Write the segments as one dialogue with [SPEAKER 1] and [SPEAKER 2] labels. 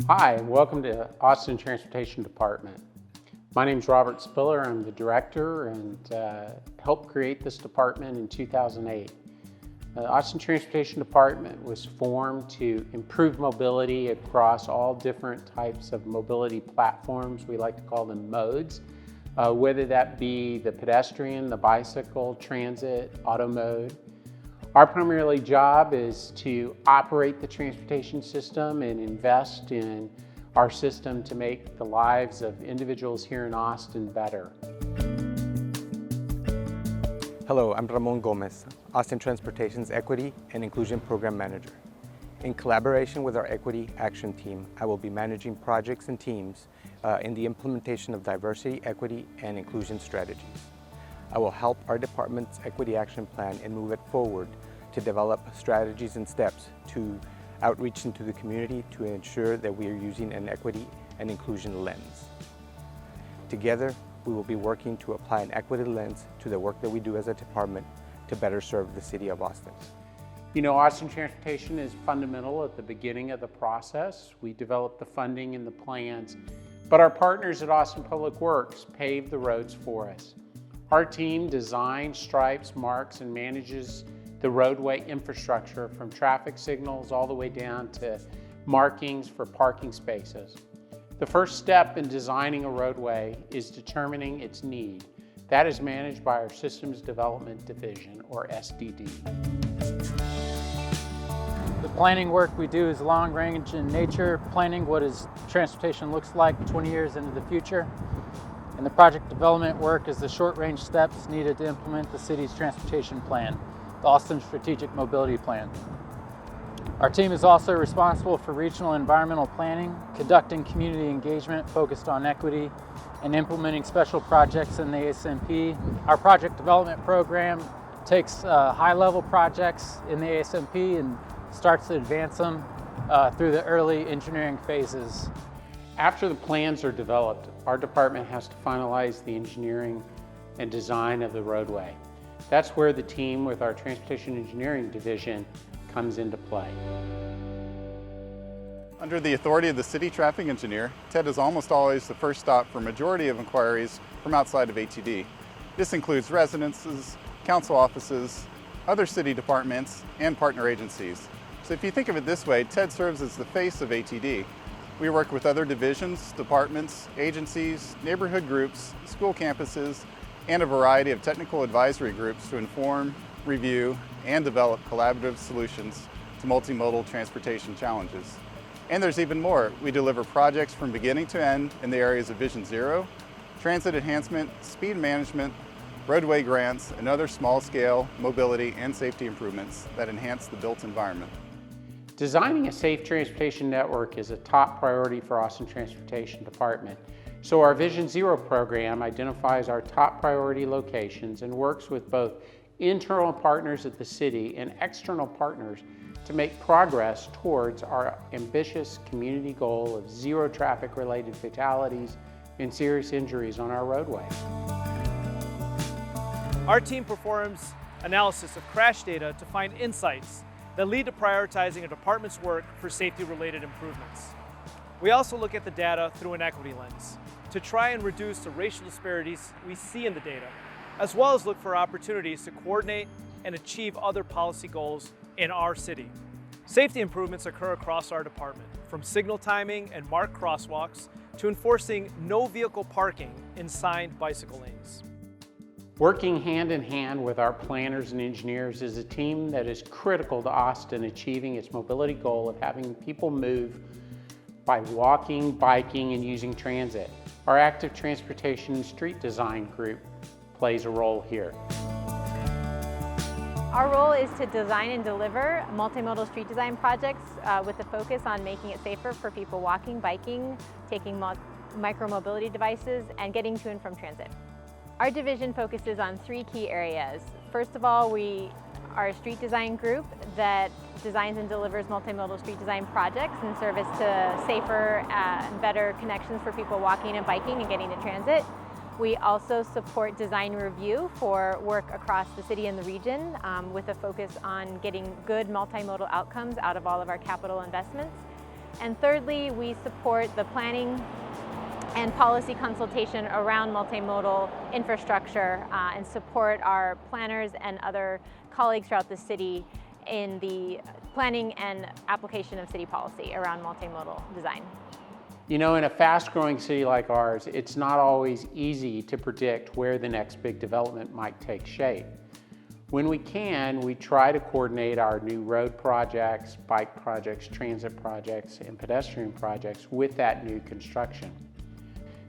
[SPEAKER 1] Hi, and welcome to Austin Transportation Department. My name is Robert Spiller. I'm the director and helped create this department in 2008. The Austin Transportation Department was formed to improve mobility across all different types of mobility platforms. We like to call them modes, whether that be the pedestrian, the bicycle, transit, auto mode. Our primary job is to operate the transportation system and invest in our system to make the lives of individuals here in Austin better.
[SPEAKER 2] Hello, I'm Ramon Gomez, Austin Transportation's Equity and Inclusion Program Manager. In collaboration with our Equity Action Team, I will be managing projects and teams in the implementation of diversity, equity, and inclusion strategies. I will help our department's Equity Action Plan and move it forward to develop strategies and steps to outreach into the community to ensure that we are using an equity and inclusion lens. Together, we will be working to apply an equity lens to the work that we do as a department to better serve the city of Austin.
[SPEAKER 1] You know, Austin Transportation is fundamental at the beginning of the process. We develop the funding and the plans, but our partners at Austin Public Works pave the roads for us. Our team designs, stripes, marks, and manages the roadway infrastructure from traffic signals all the way down to markings for parking spaces. The first step in designing a roadway is determining its need. That is managed by our Systems Development Division, or SDD.
[SPEAKER 3] The planning work we do is long range in nature, planning what transportation looks like 20 years into the future. And the project development work is the short range steps needed to implement the city's transportation plan, the Austin Strategic Mobility Plan. Our team is also responsible for regional environmental planning, conducting community engagement focused on equity, and implementing special projects in the ASMP. Our project development program takes high-level projects in the ASMP and starts to advance them through the early engineering phases.
[SPEAKER 1] After the plans are developed, our department has to finalize the engineering and design of the roadway. That's where the team with our Transportation Engineering Division comes into play.
[SPEAKER 4] Under the authority of the city traffic engineer, TED is almost always the first stop for a majority of inquiries from outside of ATD. This includes residences, council offices, other city departments, and partner agencies. So if you think of it this way, TED serves as the face of ATD. We work with other divisions, departments, agencies, neighborhood groups, school campuses, and a variety of technical advisory groups to inform, review, and develop collaborative solutions to multimodal transportation challenges. And there's even more. We deliver projects from beginning to end in the areas of Vision Zero, transit enhancement, speed management, roadway grants, and other small-scale mobility and safety improvements that enhance the built environment.
[SPEAKER 1] Designing a safe transportation network is a top priority for Austin Transportation Department. So our Vision Zero program identifies our top priority locations and works with both internal partners at the city and external partners to make progress towards our ambitious community goal of zero traffic-related fatalities and serious injuries on our roadway.
[SPEAKER 5] Our team performs analysis of crash data to find insights that lead to prioritizing a department's work for safety-related improvements. We also look at the data through an equity lens to try and reduce the racial disparities we see in the data, as well as look for opportunities to coordinate and achieve other policy goals in our city. Safety improvements occur across our department, from signal timing and marked crosswalks to enforcing no vehicle parking in signed bicycle lanes.
[SPEAKER 1] Working hand in hand with our planners and engineers is a team that is critical to Austin achieving its mobility goal of having people move by walking, biking, and using transit. Our active transportation and street design group plays a role here.
[SPEAKER 6] Our role is to design and deliver multimodal street design projects with a focus on making it safer for people walking, biking, taking micro-mobility devices, and getting to and from transit. Our division focuses on three key areas. First of all, we are a street design group that designs and delivers multimodal street design projects in service to safer and better connections for people walking and biking and getting to transit. We also support design review for work across the city and the region with a focus on getting good multimodal outcomes out of all of our capital investments. And thirdly, we support the planning and policy consultation around multimodal infrastructure and support our planners and other colleagues throughout the city in the planning and application of city policy around multimodal design.
[SPEAKER 1] You know, in a fast-growing city like ours, it's not always easy to predict where the next big development might take shape. When we can, we try to coordinate our new road projects, bike projects, transit projects, and pedestrian projects with that new construction.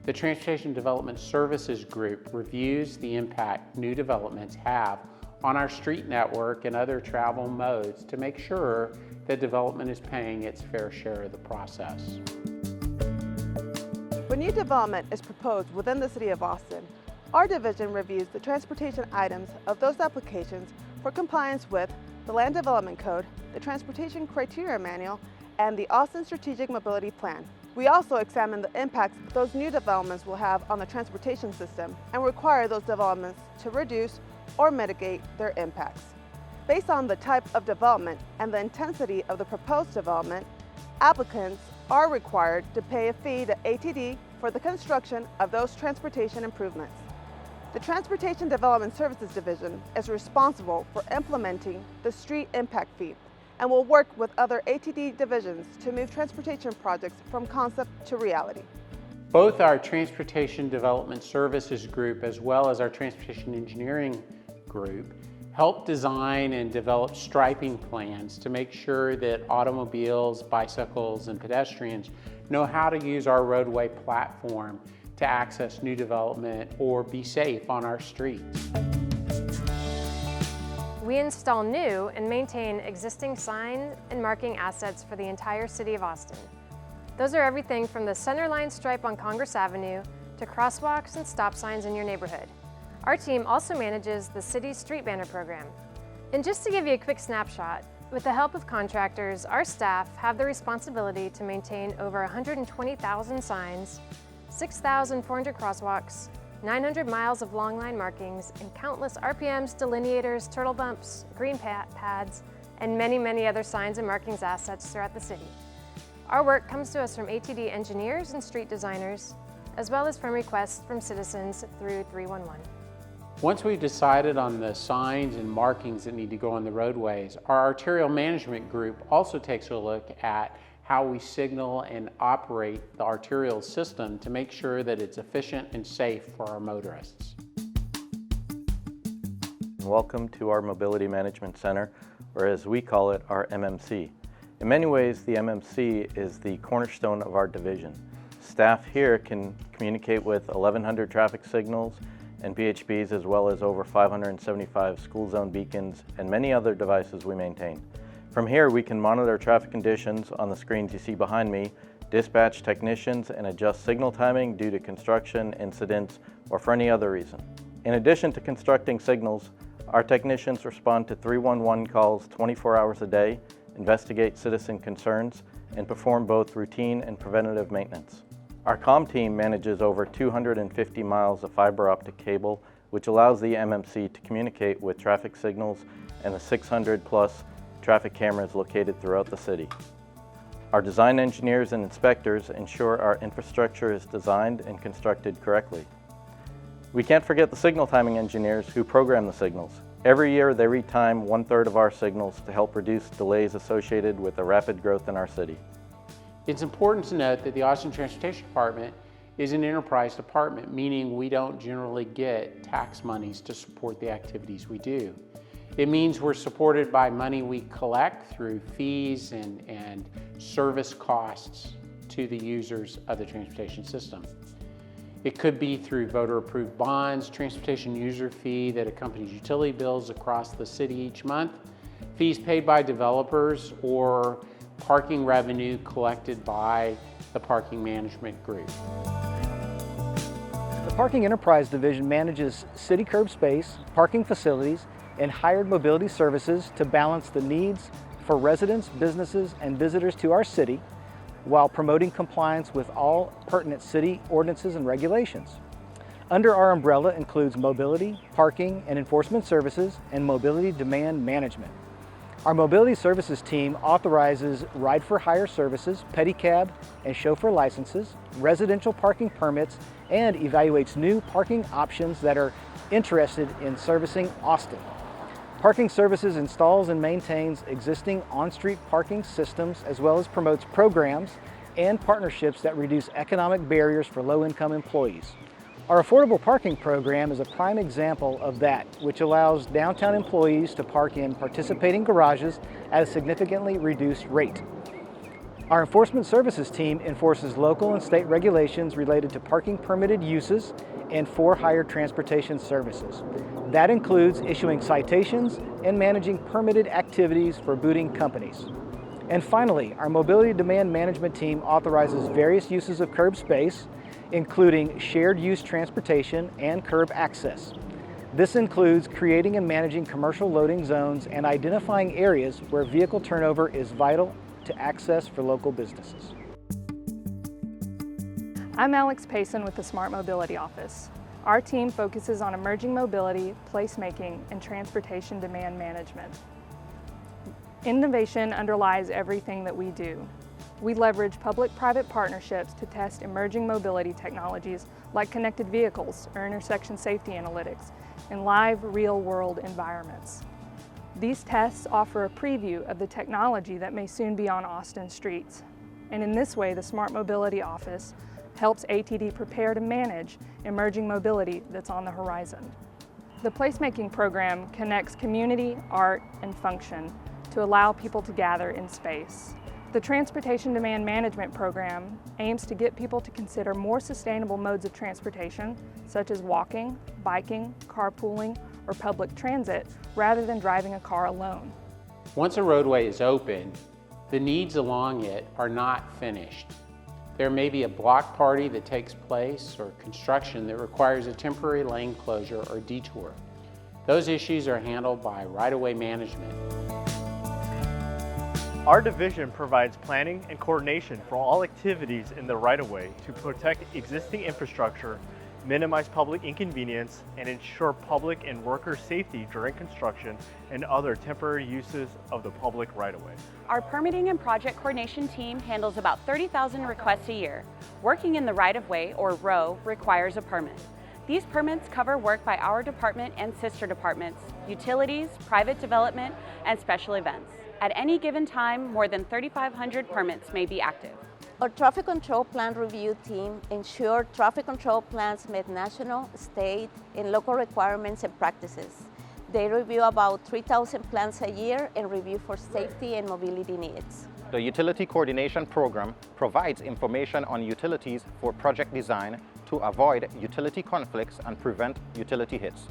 [SPEAKER 1] The Transportation Development Services Group reviews the impact new developments have on our street network and other travel modes to make sure that development is paying its fair share of the process.
[SPEAKER 7] When new development is proposed within the City of Austin, our division reviews the transportation items of those applications for compliance with the Land Development Code, the Transportation Criteria Manual, and the Austin Strategic Mobility Plan. We also examine the impacts those new developments will have on the transportation system and require those developments to reduce or mitigate their impacts. Based on the type of development and the intensity of the proposed development, applicants are required to pay a fee to ATD for the construction of those transportation improvements. The Transportation Development Services Division is responsible for implementing the street impact fee and will work with other ATD divisions to move transportation projects from concept to reality.
[SPEAKER 1] Both our Transportation Development Services Group as well as our Transportation Engineering Group help design and develop striping plans to make sure that automobiles, bicycles, and pedestrians know how to use our roadway platform to access new development or be safe on our streets.
[SPEAKER 8] We install new and maintain existing sign and marking assets for the entire City of Austin. Those are everything from the centerline stripe on Congress Avenue to crosswalks and stop signs in your neighborhood. Our team also manages the city's street banner program. And just to give you a quick snapshot, with the help of contractors, our staff have the responsibility to maintain over 120,000 signs, 6,400 crosswalks, 900 miles of long line markings, and countless RPMs, delineators, turtle bumps, green pads, and many, many other signs and markings assets throughout the city. Our work comes to us from ATD engineers and street designers, as well as from requests from citizens through 311.
[SPEAKER 1] Once we've decided on the signs and markings that need to go on the roadways, our arterial management group also takes a look at how we signal and operate the arterial system to make sure that it's efficient and safe for our motorists.
[SPEAKER 9] Welcome to our Mobility Management Center, or as we call it, our MMC. In many ways, the MMC is the cornerstone of our division. Staff here can communicate with 1,100 traffic signals and PHBs, as well as over 575 school zone beacons and many other devices we maintain. From here, we can monitor traffic conditions on the screens you see behind me, dispatch technicians, and adjust signal timing due to construction, incidents, or for any other reason. In addition to constructing signals, our technicians respond to 311 calls 24 hours a day, investigate citizen concerns, and perform both routine and preventative maintenance. Our comm team manages over 250 miles of fiber optic cable, which allows the MMC to communicate with traffic signals and the 600 plus traffic cameras located throughout the city. Our design engineers and inspectors ensure our infrastructure is designed and constructed correctly. We can't forget the signal timing engineers who program the signals. Every year they retime 1/3 of our signals to help reduce delays associated with the rapid growth in our city.
[SPEAKER 1] It's important to note that the Austin Transportation Department is an enterprise department, meaning we don't generally get tax monies to support the activities we do. It means we're supported by money we collect through fees and service costs to the users of the transportation system. It could be through voter-approved bonds, transportation user fee that accompanies utility bills across the city each month, fees paid by developers, or parking revenue collected by the Parking Management Group.
[SPEAKER 10] The Parking Enterprise Division manages city curb space, parking facilities, and hired mobility services to balance the needs for residents, businesses, and visitors to our city while promoting compliance with all pertinent city ordinances and regulations. Under our umbrella includes mobility, parking, and enforcement services, and mobility demand management. Our mobility services team authorizes ride-for-hire services, pedicab and chauffeur licenses, residential parking permits, and evaluates new parking options that are interested in servicing Austin. Parking Services installs and maintains existing on-street parking systems as well as promotes programs and partnerships that reduce economic barriers for low-income employees. Our affordable parking program is a prime example of that, which allows downtown employees to park in participating garages at a significantly reduced rate. Our enforcement services team enforces local and state regulations related to parking permitted uses and for-hire transportation services. That includes issuing citations and managing permitted activities for booting companies. And finally, our mobility demand management team authorizes various uses of curb space, including shared use transportation and curb access. This includes creating and managing commercial loading zones and identifying areas where vehicle turnover is vital to access for local businesses.
[SPEAKER 11] I'm Alex Payson with the Smart Mobility Office. Our team focuses on emerging mobility, placemaking, and transportation demand management. Innovation underlies everything that we do. We leverage public-private partnerships to test emerging mobility technologies like connected vehicles or intersection safety analytics in live, real-world environments. These tests offer a preview of the technology that may soon be on Austin streets. And in this way, the Smart Mobility Office helps ATD prepare to manage emerging mobility that's on the horizon. The placemaking program connects community, art, and function to allow people to gather in space. The Transportation Demand Management Program aims to get people to consider more sustainable modes of transportation, such as walking, biking, carpooling, or public transit, rather than driving a car alone.
[SPEAKER 1] Once a roadway is open, the needs along it are not finished. There may be a block party that takes place or construction that requires a temporary lane closure or detour. Those issues are handled by right-of-way management.
[SPEAKER 5] Our division provides planning and coordination for all activities in the right-of-way to protect existing infrastructure, minimize public inconvenience, and ensure public and worker safety during construction and other temporary uses of the public right-of-way.
[SPEAKER 12] Our permitting and project coordination team handles about 30,000 requests a year. Working in the right-of-way, or ROW, requires a permit. These permits cover work by our department and sister departments, utilities, private development, and special events. At any given time, more than 3,500 permits may be active.
[SPEAKER 13] Our traffic control plan review team ensures traffic control plans meet national, state, and local requirements and practices. They review about 3,000 plans a year and review for safety and mobility needs.
[SPEAKER 14] The Utility Coordination Program provides information on utilities for project design to avoid utility conflicts and prevent utility hits.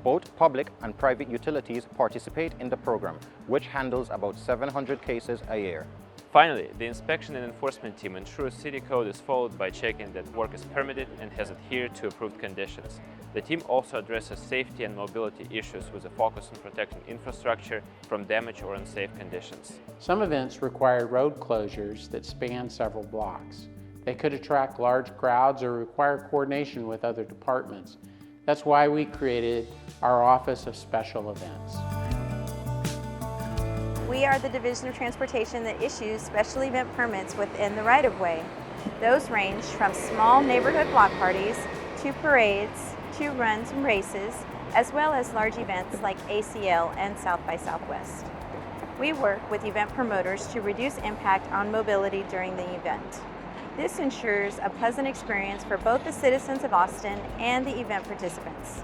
[SPEAKER 14] Both public and private utilities participate in the program, which handles about 700 cases a year.
[SPEAKER 15] Finally, the inspection and enforcement team ensures city code is followed by checking that work is permitted and has adhered to approved conditions. The team also addresses safety and mobility issues with a focus on protecting infrastructure from damage or unsafe conditions.
[SPEAKER 1] Some events require road closures that span several blocks. They could attract large crowds or require coordination with other departments. That's why we created our Office of Special Events.
[SPEAKER 16] We are the Division of Transportation that issues special event permits within the right-of-way. Those range from small neighborhood block parties to parades to runs and races, as well as large events like ACL and South by Southwest. We work with event promoters to reduce impact on mobility during the event. This ensures a pleasant experience for both the citizens of Austin and the event participants.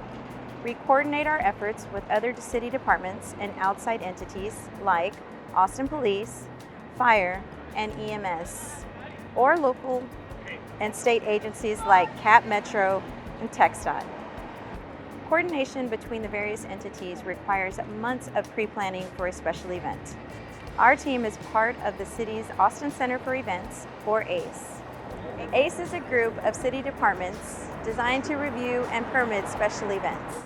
[SPEAKER 16] We coordinate our efforts with other city departments and outside entities like Austin Police, Fire, and EMS, or local and state agencies like CAP Metro and TxDOT. Coordination between the various entities requires months of pre-planning for a special event. Our team is part of the city's Austin Center for Events, or ACE. ACE is a group of city departments designed to review and permit special events.